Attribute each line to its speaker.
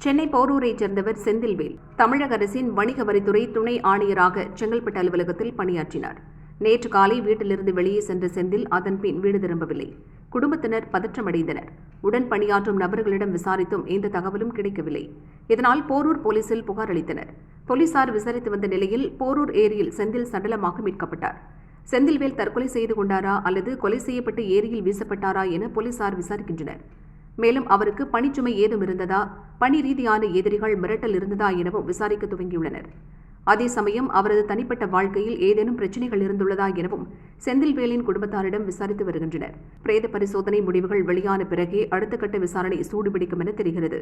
Speaker 1: சென்னை போரூரைச் சேர்ந்தவர் செந்தில்வேல் தமிழக அரசின் வணிக வரித்துறை துணை ஆணையராக செங்கல்பட்டு அலுவலகத்தில் பணியாற்றினார். நேற்று காலை வீட்டிலிருந்து வெளியே சென்ற செந்தில் அதன்பின் வீடு திரும்பவில்லை. குடும்பத்தினர் பதற்றமடைந்தனர். உடன் பணியாற்றும் நபர்களிடம் விசாரித்தும் எந்த தகவலும் கிடைக்கவில்லை. இதனால் போரூர் போலீசில் புகார் அளித்தனர். போலீசார் விசாரித்து வந்த நிலையில் போரூர் ஏரியில் செந்தில் சடலமாக மீட்கப்பட்டார். செந்தில்வேல் தற்கொலை செய்து கொண்டாரா அல்லது கொலை செய்யப்பட்டு ஏரியில் வீசப்பட்டாரா என போலீசார் விசாரிக்கின்றனர். மேலும் அவருக்கு பணிச்சுமை ஏதும் இருந்ததா, பணி ரீதியான எதிரிகள் மிரட்டல் இருந்ததா எனவும் விசாரிக்க துவங்கியுள்ளனர். அதே சமயம் அவரது தனிப்பட்ட வாழ்க்கையில் ஏதேனும் பிரச்சினைகள் இருந்துள்ளதா எனவும் செந்தில்வேலின் குடும்பத்தாரிடம் விசாரித்து வருகின்றனர். பிரேத பரிசோதனை முடிவுகள் வெளியான பிறகே அடுத்த கட்ட விசாரணை சூடுபிடிக்கும் என தெரிகிறது.